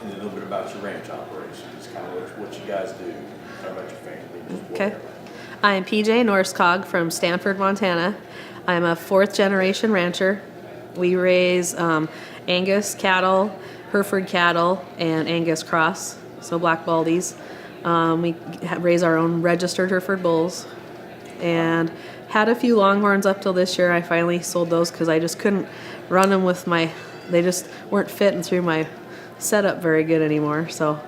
and a little bit about your ranch operation. Just kind of what you guys do. Talk about your family. Just Okay. whatever. I'm PJ Norskog from Stanford, Montana. I'm a fourth generation rancher. We raise Angus cattle, Hereford cattle, and Angus cross, so black baldies. We raise our own registered Hereford bulls, and had a few longhorns up till this year. I finally sold those because I just couldn't run them with they just weren't fitting through my setup very good anymore. So,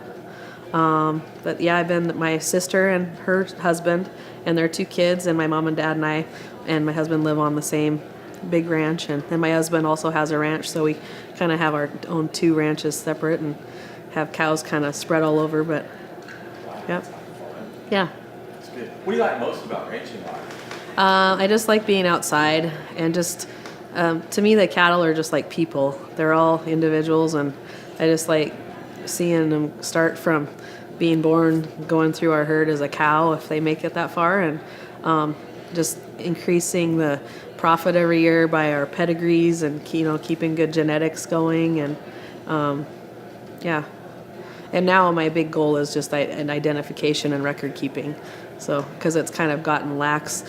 but yeah, I've been my sister and her husband and their 2 kids, and my mom and dad and I and my husband live on the same big ranch, and then my husband also has a ranch, so we kind of have our own 2 ranches separate and have cows kind of spread all over. But yep, yeah. That's good. What do you like most about ranching life? I just like being outside, and just to me the cattle are just like people. They're all individuals, and I just like seeing them start from being born, going through our herd as a cow if they make it that far, and just increasing the profit every year by our pedigrees and keeping good genetics going, and yeah. And now my big goal is just an identification and record keeping. So because it's kind of gotten lax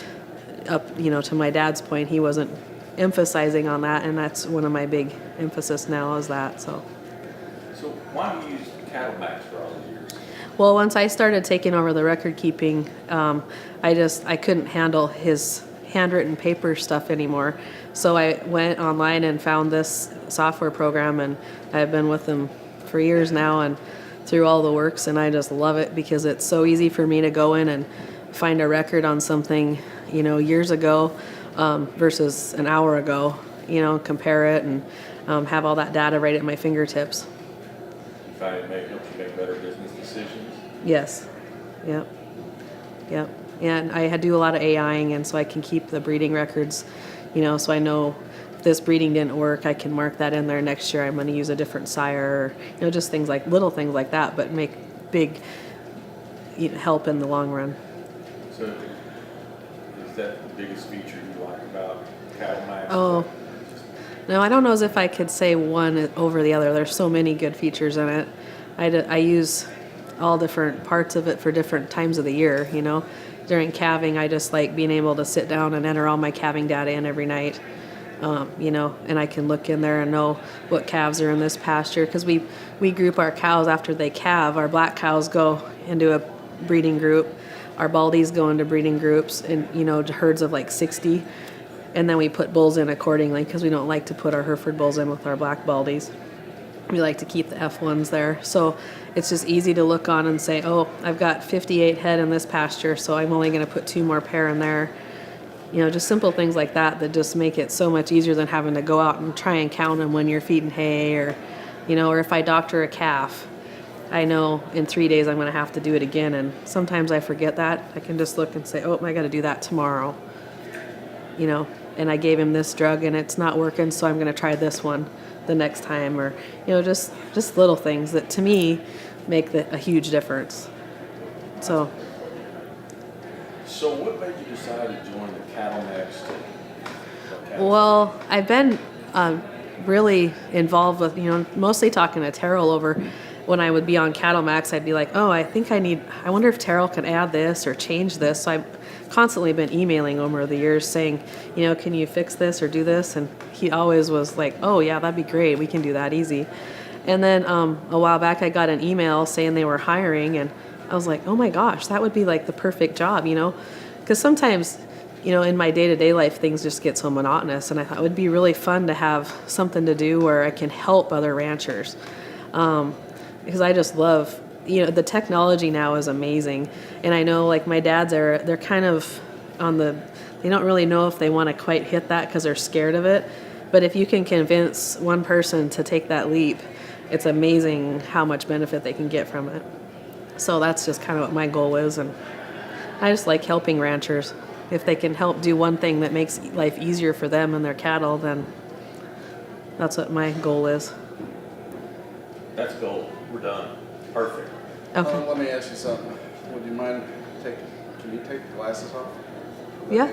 up, to my dad's point, he wasn't emphasizing on that, and that's one of my big emphasis now is that. So Why do you use CattleMax for all these years? well, once I started taking over the record keeping, I couldn't handle his handwritten paper stuff anymore. So I went online and found this software program, and I've been with them for years now and through all the works, and I just love it because it's so easy for me to go in and find a record on something, years ago versus an hour ago, compare it and have all that data right at my fingertips. You find it helps you make better business decisions? Yes. Yep. Yep. And I do a lot of AIing, and so I can keep the breeding records, so I know if this breeding didn't work, I can mark that in there next year. I'm going to use a different sire, or, just little things like that, but make big help in the long run. So is that the biggest feature you like about CattleMax? Oh, no, I don't know as if I could say one over the other. There's so many good features in it. I use all different parts of it for different times of the year, During calving, I just like being able to sit down and enter all my calving data in every night, and I can look in there and know what calves are in this pasture, because we group our cows after they calve. Our black cows go into a breeding group. Our baldies go into breeding groups, and, herds of like 60. And then we put bulls in accordingly, because we don't like to put our Hereford bulls in with our black baldies. We like to keep the F1s there. So it's just easy to look on and say, oh, I've got 58 head in this pasture, so I'm only going to put 2 more pair in there. Just simple things like that just make it so much easier than having to go out and try and count them when you're feeding hay, or if I doctor a calf, I know in 3 days I'm going to have to do it again, and sometimes I forget that. I can just look and say, oh, I got to do that tomorrow. And I gave him this drug and it's not working, so I'm going to try this one the next time, or just little things that to me make a huge difference. So what made you decide to join the CattleMax team? well, I've been really involved with, mostly talking to Terrell over when I would be on CattleMax. I'd be like, oh, I wonder if Terrell can add this or change this. So I've constantly been emailing him over the years saying, can you fix this or do this? And he always was like, oh yeah, that'd be great. We can do that easy. And then a while back I got an email saying they were hiring, and I was like, oh my gosh, that would be like the perfect job, because sometimes, in my day-to-day life, things just get so monotonous, and I thought it would be really fun to have something to do where I can help other ranchers. Because I just love, the technology now is amazing. And I know, like my dad's era, they're kind of they don't really know if they want to quite hit that because they're scared of it. But if you can convince one person to take that leap, it's amazing how much benefit they can get from it. So that's just kind of what my goal is. And I just like helping ranchers. If they can help do one thing that makes life easier for them and their cattle, then that's what my goal is. That's gold. We're done. Perfect. Okay. Let me ask you something. Would you mind can you take the glasses off? Yeah.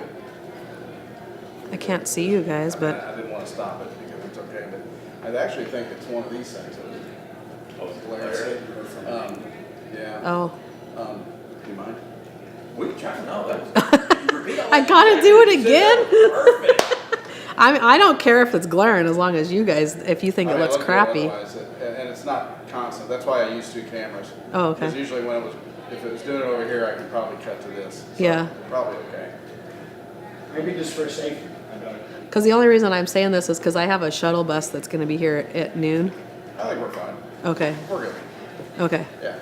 I can't see you guys, but I didn't want to stop it because it's okay, but I actually think it's one of these things. Oh, it's glare. glare. Yeah. Oh, Do you mind? We can try, no, that was. I gotta do it again? Perfect. I don't care if it's glaring as long as you guys, if you think I it mean, looks look good crappy. otherwise, and it's not constant. That's why I use 2 cameras. Oh, okay. Because usually when it was, if it was doing it over here, I could probably cut to this. So Yeah. Probably okay. Maybe just for safety. Because the only reason I'm saying this is because I have a shuttle bus that's gonna be here at noon. I think we're fine. Okay, We're good. okay. Yeah.